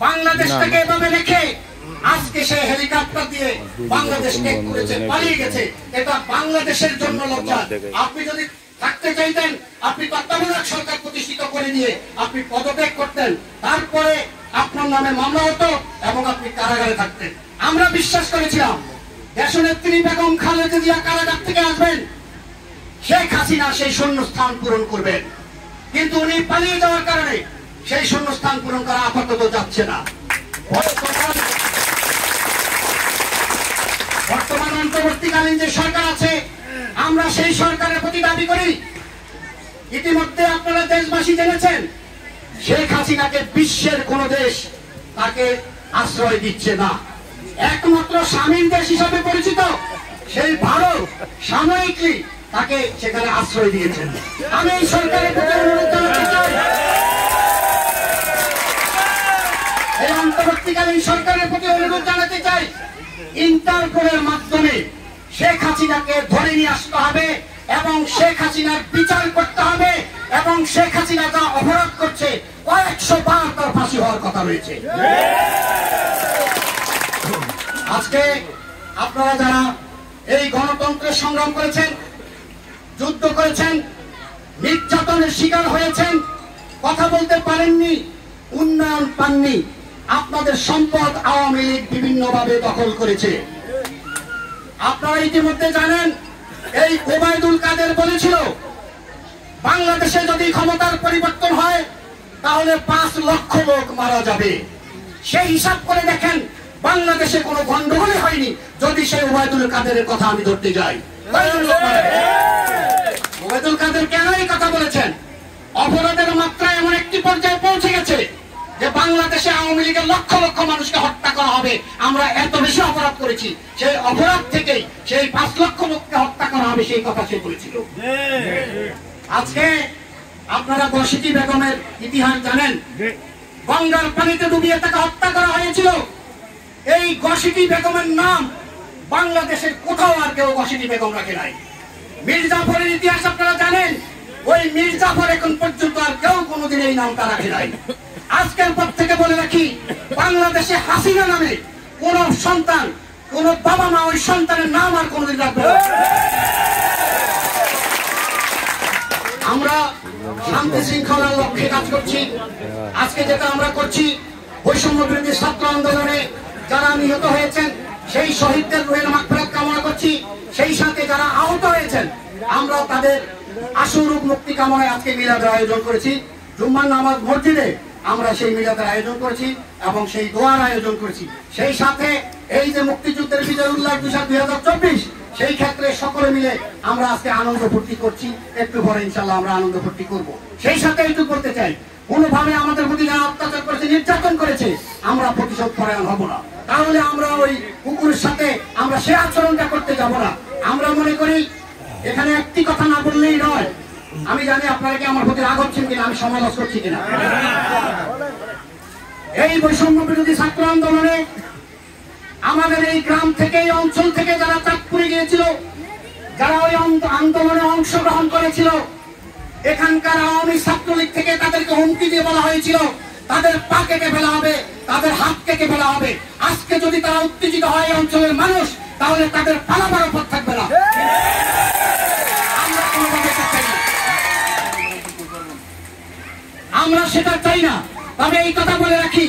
বাংলাদেশটাকে এভাবে রেখে আজকে সে হেলিকপ্টার দিয়ে বাংলাদেশ ত্যাগ করেছে, পালিয়ে গেছে। এটা বাংলাদেশের জন্য লজ্জা। আপনি যদি থাকতে চাইতেন, আপনি তত্ত্বাবধায়ক সরকার প্রতিষ্ঠিত করে দিয়ে আপনি পদত্যাগ করতেন, তারপরে আপনার নামে মামলা হতো এবং আপনি কারাগারে থাকতেন। আমরা বিশ্বাস করেছিলাম দেশনেত্রী বেগম খালেদা জিয়া কারাগার থেকে আসবেন, শেখ হাসিনা সেই শূন্যস্থান পূরণ করবেন, কিন্তু উনি পালিয়ে যাওয়ার কারণে সেই শূন্যস্থান পূরণ করা আপাতত যাচ্ছে না। বর্তমান অন্তর্বর্তীকালীন যে সরকার আছে, আমরা সেই সরকারের প্রতি দাবি করি, ইতিমধ্যে আপনারা দেশবাসী জেনেছেন শেখ হাসিনাকে বিশ্বের কোন দেশ তাকে আশ্রয় দিচ্ছে না। একমাত্র স্বামীর দেশ হিসাবে পরিচিত সেই ভারত সাময়িকলি তাকে সেখানে আশ্রয় দিয়েছেন। আমি এই সরকারের প্রতি অনুরোধ জানাতে চাই, এই অন্তর্বর্তীকালীন সরকারের প্রতি অনুরোধ জানাতে চাই, ইন্টারপোলের মাধ্যমে শেখ হাসিনাকে ধরে নিয়ে আসতে হবে এবং শেখ হাসিনার বিচার করতে হবে এবং শেখ হাসিনা যা অপরাধ করছে কয়েকশো বার তার ফাঁসি হওয়ার কথা রয়েছে। আজকে আপনারা যারা এই গণতন্ত্রের সংগ্রাম করেছেন, যুদ্ধ করেছেন, নির্যাতনের শিকার হয়েছেন, কথা বলতে পারেননি, উন্নয়ন পাননি, আপনাদের সম্পদ আওয়ামী লীগ বিভিন্নভাবে দখল করেছে। আপনারা ইতিমধ্যে জানেন এই ওবায়দুল কাদের বলেছিল বাংলাদেশে যদি ক্ষমতার পরিবর্তন হয় তাহলে 5 লক্ষ লোক মারা যাবে। সেই হিসাব করে দেখেন বাংলাদেশে কোনো গন্ডগোলই হয়নি যদি সেই ওবায়দুল কাদেরের কথা আমি ধরতে যাই। ওবায়দুল কাদের কেন এই কথা বলেছেন? অপরাধের মাত্রা এমন একটি পর্যায়ে পৌঁছে গেছে যে বাংলাদেশে আওয়ামী লীগের লক্ষ লক্ষ মানুষকে হত্যা করা হবে, আমরা এত বেশি অপরাধ করেছি, সেই অপরাধ থেকেই সেই 5 লক্ষ লোককে হত্যা করা হবে সেই কথা সে বলেছিল। আজকে আপনারা গসিটি বেগমের ইতিহাস জানেন, গঙ্গার পানিতে ডুবিয়ে তাকে হত্যা করা হয়েছিল। এই গসিটি বেগমের নাম বাংলাদেশের কোথাও আর কেউ গসিটি বেগম রাখে নাই। মির্জাফরের ইতিহাস আপনারা জানেন, ওই মির্জাফর এখন পর্যন্ত আর কেউ কোনোদিন এই নামটা রাখে নাই। আজকের পর থেকে বলে রাখি, বাংলাদেশে হাসিনা নামে কোন সন্তান, কোন বাবা মা ওই সন্তানের নাম আর কোনদিন রাখবে না। আমরা শান্তি শৃঙ্খলার লক্ষ্যে কাজ করছি। আজকে যেটা আমরা করছি, বৈষম্য বিরোধী ছাত্র আন্দোলনে যারা নিহত হয়েছেন সেই শহীদদের রুহের মাগফিরাত কামনা করছি। সেই সাথে যারা আহত হয়েছেন আমরা তাদের আশুরূপ মুক্তি কামনায় আজকে মিলাদের আয়োজন করেছি। জুম্মার নামাজ মসজিদে আমরা সেই মিলাদের আয়োজন করেছি এবং সেই দোয়ার আয়োজন করেছি। সেই সাথে এই যে মুক্তিযুদ্ধের বিজয় উল্লাস 2024 সেই ক্ষেত্রে সকলে মিলে আমরা আজকে আনন্দ ফুর্তি করছি। একটু পরে ইনশাআল্লাহ আমরা আনন্দ ফুর্তি করব। সেই সাথে এইটুকু বলতে চাই, কোনোভাবে আমাদের প্রতি যারা অত্যাচার করেছে, নির্যাতন করেছে, আমরা প্রতিশোধ পরায়ণ হব না। তাহলে আমরা ওই কুকুরের সাথে আমরা সে আচরণটা করতে যাব না। আমরা মনে করি এখানে একটি কথা না বললেই নয়। আমি জানি আপনারা কি আমার প্রতি রাগ হচ্ছেন কিনা, আমি সমালোচনা করছি কিনা। এই বৈষম্য বিরোধী ছাত্র আন্দোলনে আমাদের এই গ্রাম থেকে, এই অঞ্চল থেকে যারা চাঁদপুরে গিয়েছিল, যারা ওই আন্দোলনে অংশগ্রহণ করেছিল, এখানকার আওয়ামী ছাত্রলীগ থেকে তাদেরকে হুমকি দিয়ে বলা হয়েছিল তাদের পা কেটে ফেলা হবে, তাদের হাত কেটে ফেলা হবে। আজকে যদি তারা উত্তেজিত হয় এই অঞ্চলের মানুষ, তাহলে তাদের পালাবার পথ থাকবে না। আমরা সেটা চাই না। তবে এই কথা বলে রাখি,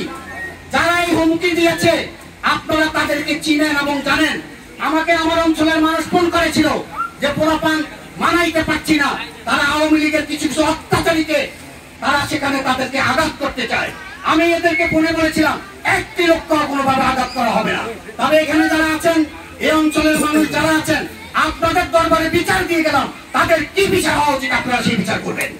যারা এই হুমকি দিয়েছে আপনারা তাদেরকে চিনেন এবং জানেন। আমাকে আমার অঞ্চলের মানুষ ফোন করেছিল যে পোলাপান মানাইতে পারছি না, তারা আওয়ামী লীগের কিছু কিছু অত্যাচারীকে তারা সেখানে তাদেরকে আঘাত করতে চায়। আমি এদেরকে ফোনে বলেছিলাম একটি লোক কোনোভাবে আঘাত করা হবে না। তবে এখানে যারা আছেন, এই অঞ্চলের মানুষ যারা আছেন, আপনাদের দরবারে বিচার দিয়ে গেলাম, তাদের কি বিচার হওয়া উচিত আপনারা সেই বিচার করবেন।